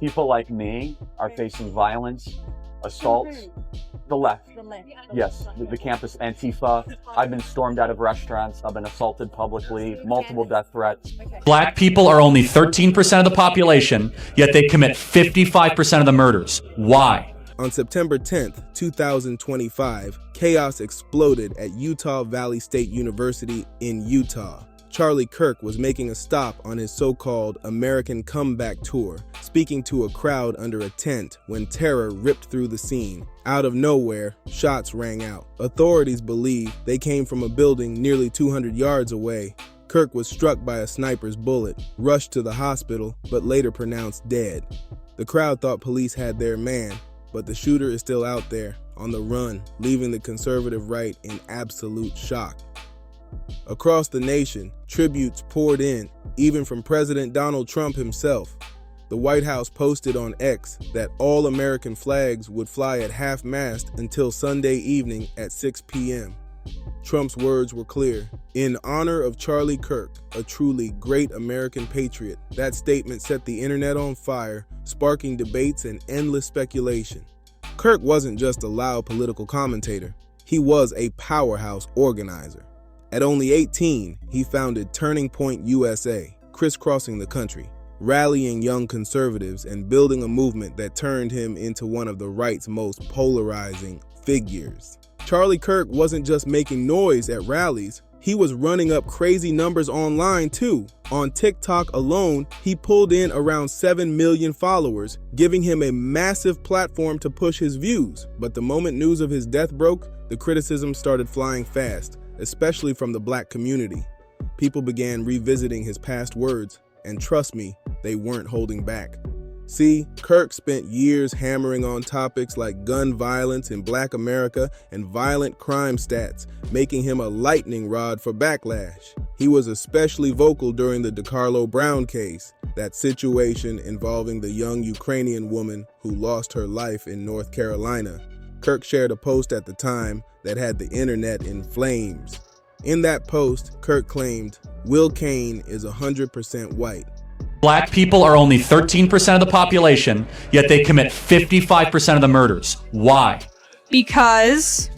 People like me are facing violence, assaults. The left. Yes, the campus Antifa. I've been stormed out of restaurants. I've been assaulted publicly, multiple death threats. Black people are only 13% of the population, yet they commit 55% of the murders. Why? On September 10th, 2025, chaos exploded at Utah Valley State University in Utah. Charlie Kirk was making a stop on his so-called American comeback tour, speaking to a crowd under a tent when terror ripped through the scene. Out of nowhere, shots rang out. Authorities believe they came from a building nearly 200 yards away. Kirk was struck by a sniper's bullet, rushed to the hospital, but later pronounced dead. The crowd thought police had their man, but the shooter is still out there, on the run, leaving the conservative right in absolute shock. Across the nation, tributes poured in, even from President Donald Trump himself. The White House posted on X that all American flags would fly at half-mast until Sunday evening at 6 p.m. Trump's words were clear. In honor of Charlie Kirk, a truly great American patriot, that statement set the internet on fire, sparking debates and endless speculation. Kirk wasn't just a loud political commentator. He was a powerhouse organizer. At only 18, he founded Turning Point USA, crisscrossing the country, rallying young conservatives and building a movement that turned him into one of the right's most polarizing figures. Charlie Kirk wasn't just making noise at rallies, he was running up crazy numbers online too. On TikTok alone, he pulled in around 7 million followers, giving him a massive platform to push his views. But the moment news of his death broke, the criticism started flying fast, especially from the Black community. People began revisiting his past words, and trust me, they weren't holding back. See, Kirk spent years hammering on topics like gun violence in Black America and violent crime stats, making him a lightning rod for Backlash. He was especially vocal during the DeCarlo Brown case, that situation involving the young Ukrainian woman who lost her life in North Carolina. Kirk shared a post at the time that had the internet in flames. In that post, Kirk claimed, "Will Kane is 100% white." Black people are only 13% of the population, yet they commit 55% of the murders. Why? Because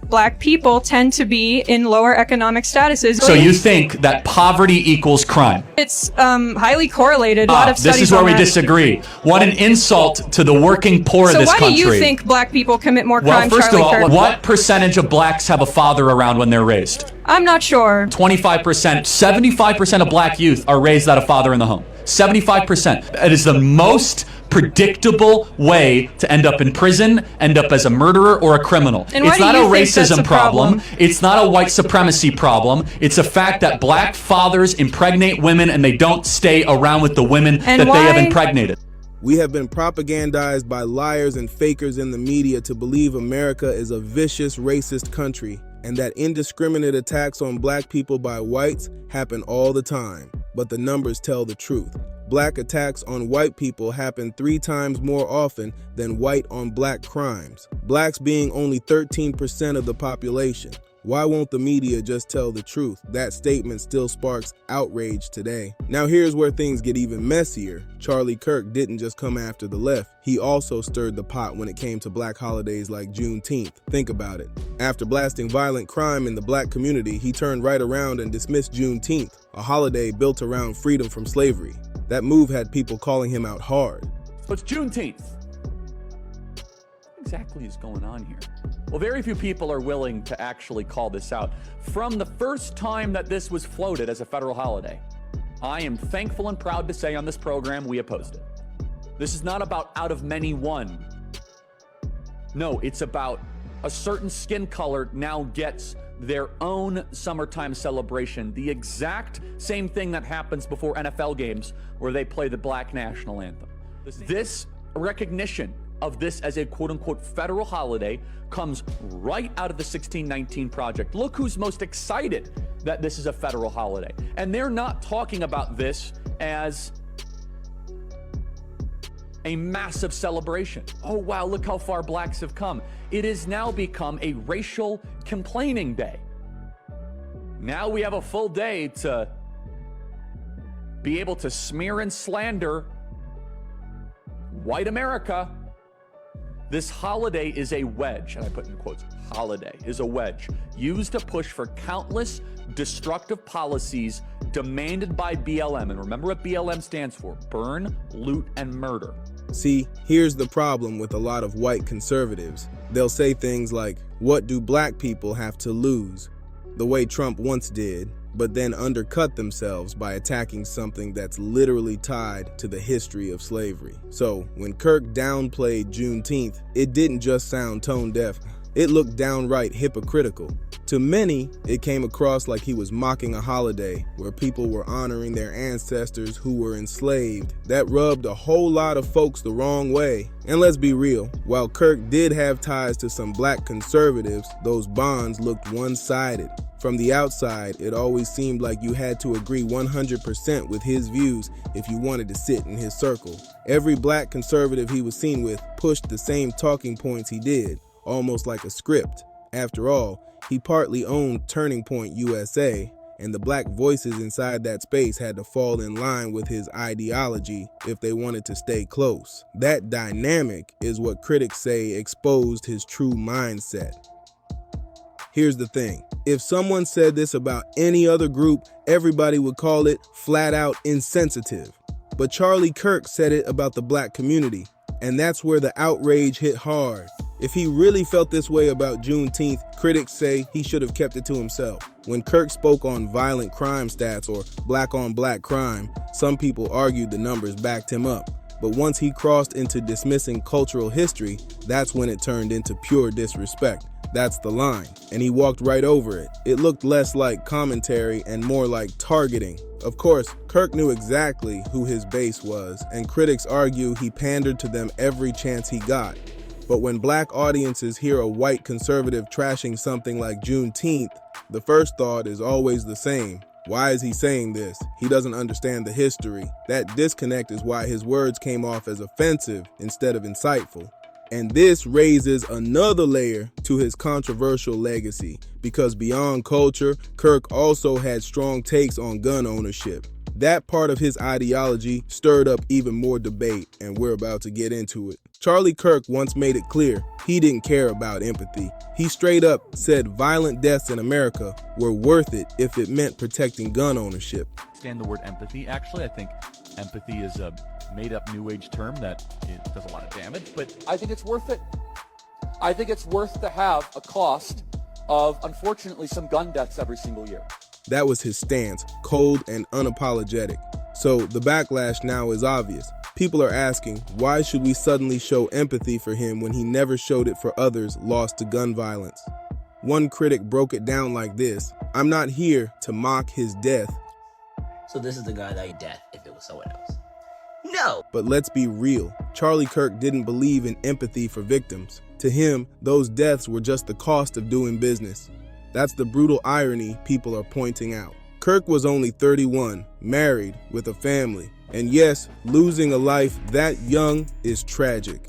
Black people tend to be in lower economic statuses. So you think that poverty equals crime? It's highly correlated. A lot of studies this is where on we that. disagree. What an insult to the working poor of So this why country. do you think Black people commit more Well, crime, first Charlie of all, Kirk? what percentage of blacks have a father around when they're raised? I'm not sure. 25%. 75% of black youth are raised without a father in the home. 75%. It is the most predictable way to end up in prison, end up as a murderer or a criminal. And why It's do not you a think that's racism a problem? It's not a white supremacy problem. It's a fact that black fathers impregnate women and they don't stay around with the women And that they have why- impregnated. We have been propagandized by liars and fakers in the media to believe America is a vicious, racist country, and that indiscriminate attacks on Black people by whites happen all the time. But the numbers tell the truth. Black attacks on white people happen 3 times more often than white on Black crimes. Blacks being only 13% of the population. Why won't the media just tell the truth? That statement still sparks outrage today. Now here's where things get even messier. Charlie Kirk didn't just come after the left. He also stirred the pot when it came to Black holidays like Juneteenth. Think about it. After blasting violent crime in the Black community, he turned right around and dismissed Juneteenth, a holiday built around freedom from slavery. That move had people calling him out hard. So it's Juneteenth. What exactly is going on here? Well, very few people are willing to actually call this out. From the first time that this was floated as a federal holiday, I am thankful and proud to say on this program we opposed it. This is not about out of many one. No, it's about a certain skin color now gets their own summertime celebration, the exact same thing that happens before NFL games where they play the Black national anthem. This recognition of this as a quote-unquote federal holiday comes right out of the 1619 Project. Look who's most excited that this is a federal holiday. And they're not talking about this as a massive celebration. Oh wow, look how far blacks have come. It has now become a racial complaining day. Now we have a full day to be able to smear and slander white America. This holiday is a wedge, and I put in quotes, holiday is a wedge, used to push for countless destructive policies demanded by BLM. And remember what BLM stands for: burn, loot, and murder. See, here's the problem with a lot of white conservatives. They'll say things like, what do black people have to lose? The way Trump once did, but then undercut themselves by attacking something that's literally tied to the history of slavery. So when Kirk downplayed Juneteenth, it didn't just sound tone deaf, it looked downright hypocritical. To many, it came across like he was mocking a holiday where people were honoring their ancestors who were enslaved. That rubbed a whole lot of folks the wrong way. And let's be real, while Kirk did have ties to some black conservatives, those bonds looked one-sided. From the outside, it always seemed like you had to agree 100% with his views if you wanted to sit in his circle. Every black conservative he was seen with pushed the same talking points he did, almost like a script. After all, he partly owned Turning Point USA, and the black voices inside that space had to fall in line with his ideology if they wanted to stay close. That dynamic is what critics say exposed his true mindset. Here's the thing. If someone said this about any other group, everybody would call it flat out insensitive. But Charlie Kirk said it about the black community, and that's where the outrage hit hard. If he really felt this way about Juneteenth, critics say he should have kept it to himself. When Kirk spoke on violent crime stats or black-on-black crime, some people argued the numbers backed him up. But once he crossed into dismissing cultural history, that's when it turned into pure disrespect. That's the line, and he walked right over it. It looked less like commentary and more like targeting. Of course, Kirk knew exactly who his base was, and critics argue he pandered to them every chance he got. But when black audiences hear a white conservative trashing something like Juneteenth, the first thought is always the same. Why is he saying this? He doesn't understand the history. That disconnect is why his words came off as offensive instead of insightful. And this raises another layer to his controversial legacy, because beyond culture, Kirk also had strong takes on gun ownership. That part of his ideology stirred up even more debate, and we're about to get into it. Charlie Kirk once made it clear he didn't care about empathy. He straight up said violent deaths in America were worth it if it meant protecting gun ownership. Stand the word empathy. Actually, I think empathy is a made-up New Age term that it does a lot of damage, but I think it's worth it. I think it's worth to have a cost of, unfortunately, some gun deaths every single year. That was his stance, cold and unapologetic. So the backlash now is obvious. People are asking, why should we suddenly show empathy for him when he never showed it for others lost to gun violence? One critic broke it down like this: I'm not here to mock his death. So this is the guy that would death if it was someone else. No! But let's be real, Charlie Kirk didn't believe in empathy for victims. To him, those deaths were just the cost of doing business. That's the brutal irony people are pointing out. Kirk was only 31, married, with a family. And yes, losing a life that young is tragic.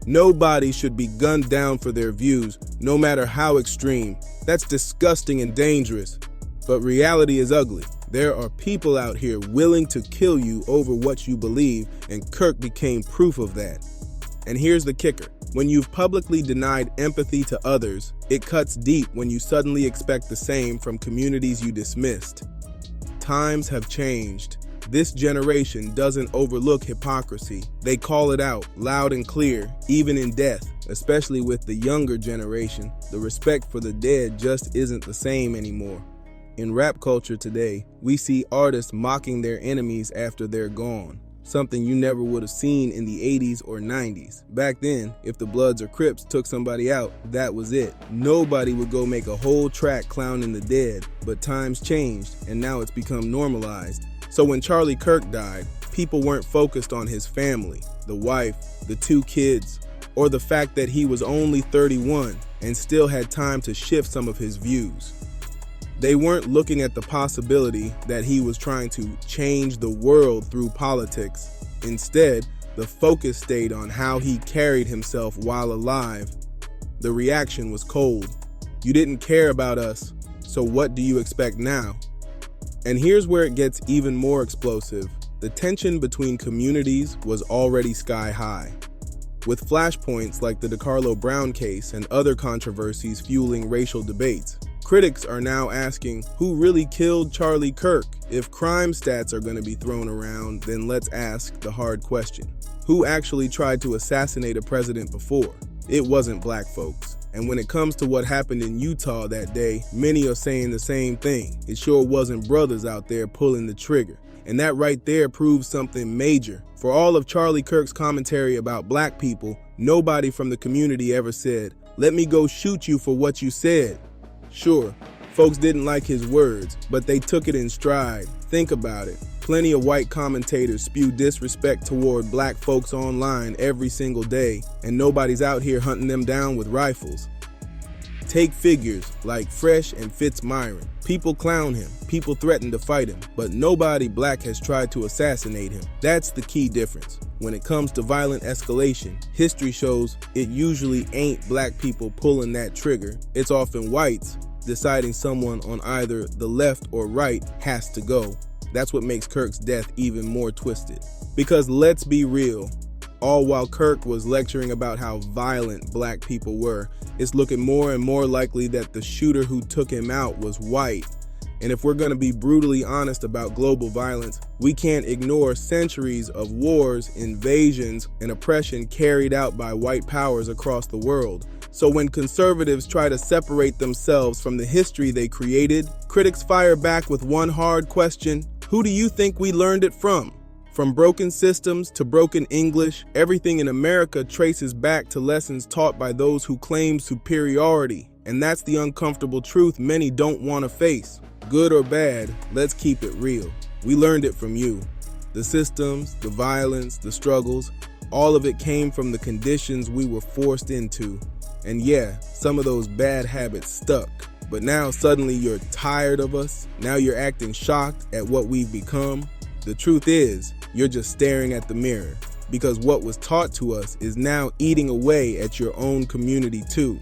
Nobody should be gunned down for their views, no matter how extreme. That's disgusting and dangerous. But reality is ugly. There are people out here willing to kill you over what you believe, and Kirk became proof of that. And here's the kicker. When you've publicly denied empathy to others, it cuts deep when you suddenly expect the same from communities you dismissed. Times have changed. This generation doesn't overlook hypocrisy. They call it out loud and clear, even in death. Especially with the younger generation, the respect for the dead just isn't the same anymore. In rap culture today, we see artists mocking their enemies after they're gone, something you never would have seen in the 80s or 90s. Back then, if the Bloods or Crips took somebody out, that was it. Nobody would go make a whole track clowning the dead, but times changed, and now it's become normalized. So when Charlie Kirk died, people weren't focused on his family, the wife, the 2 kids, or the fact that he was only 31 and still had time to shift some of his views. They weren't looking at the possibility that he was trying to change the world through politics. Instead, the focus stayed on how he carried himself while alive. The reaction was cold. You didn't care about us, so what do you expect now? And here's where it gets even more explosive. the tension between communities was already sky high, with flashpoints like the DeCarlo Brown case and other controversies fueling racial debates. Critics are now asking, who really killed Charlie Kirk? If crime stats are going to be thrown around, then let's ask the hard question. Who actually tried to assassinate a president before? It wasn't black folks. And when it comes to what happened in Utah that day, many are saying the same thing. It sure wasn't brothers out there pulling the trigger. And that right there proves something major. For all of Charlie Kirk's commentary about black people, nobody from the community ever said, "Let me go shoot you for what you said." Sure, folks didn't like his words, but they took it in stride. Think about it. Plenty of white commentators spew disrespect toward black folks online every single day, and nobody's out here hunting them down with rifles. Take figures like Fresh and Fitzmyron. People clown him, people threaten to fight him, but nobody black has tried to assassinate him. That's the key difference. When it comes to violent escalation, history shows it usually ain't black people pulling that trigger. It's often whites deciding someone on either the left or right has to go. That's what makes Kirk's death even more twisted. Because let's be real, all while Kirk was lecturing about how violent black people were, it's looking more and more likely that the shooter who took him out was white. And if we're going to be brutally honest about global violence, we can't ignore centuries of wars, invasions, and oppression carried out by white powers across the world. So when conservatives try to separate themselves from the history they created, critics fire back with one hard question: who do you think we learned it from? From broken systems to broken English, everything in America traces back to lessons taught by those who claim superiority. And that's the uncomfortable truth many don't want to face. Good or bad, let's keep it real. We learned it from you. The systems, the violence, the struggles, all of it came from the conditions we were forced into. And yeah, some of those bad habits stuck. But now suddenly you're tired of us. Now you're acting shocked at what we've become. The truth is, you're just staring at the mirror, because what was taught to us is now eating away at your own community too.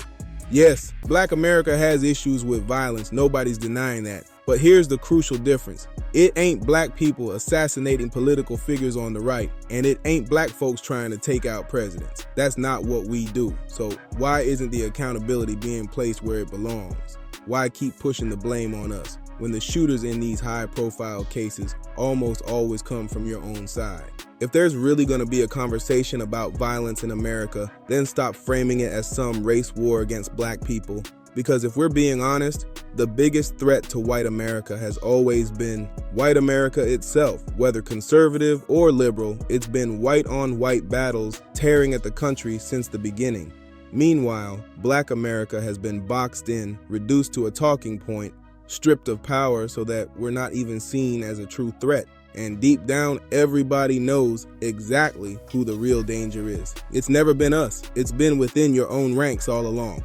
Yes, Black America has issues with violence, nobody's denying that. But here's the crucial difference. It ain't black people assassinating political figures on the right, and it ain't black folks trying to take out presidents. That's not what we do. So why isn't the accountability being placed where it belongs? Why keep pushing the blame on us when the shooters in these high-profile cases almost always come from your own side? If there's really going to be a conversation about violence in America, then stop framing it as some race war against black people. Because if we're being honest, the biggest threat to white America has always been white America itself. Whether conservative or liberal, it's been white-on-white battles tearing at the country since the beginning. Meanwhile, Black America has been boxed in, reduced to a talking point, stripped of power so that we're not even seen as a true threat. And deep down, everybody knows exactly who the real danger is. It's never been us. It's been within your own ranks all along.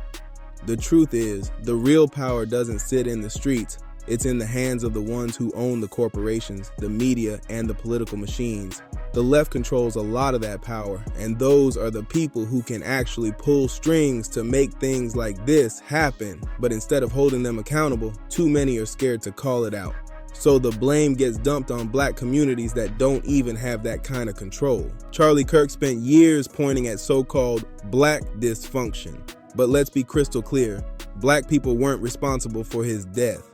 The truth is, the real power doesn't sit in the streets. It's in the hands of the ones who own the corporations, the media, and the political machines. The left controls a lot of that power, and those are the people who can actually pull strings to make things like this happen. But instead of holding them accountable, too many are scared to call it out. So the blame gets dumped on black communities that don't even have that kind of control. Charlie Kirk spent years pointing at so-called black dysfunction. But let's be crystal clear, black people weren't responsible for his death.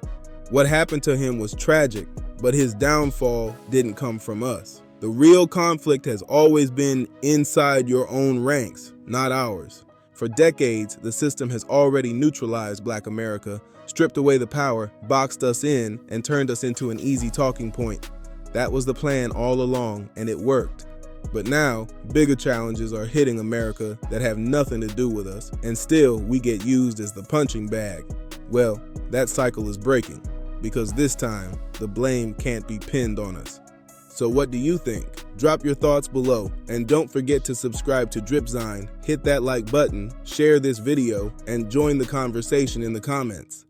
What happened to him was tragic, but his downfall didn't come from us. The real conflict has always been inside your own ranks, not ours. For decades, the system has already neutralized Black America, stripped away the power, boxed us in, and turned us into an easy talking point. That was the plan all along, and it worked. But now, bigger challenges are hitting America that have nothing to do with us, and still we get used as the punching bag. Well, that cycle is breaking, because this time, the blame can't be pinned on us. So what do you think? Drop your thoughts below, and don't forget to subscribe to Dripzine, hit that like button, share this video, and join the conversation in the comments.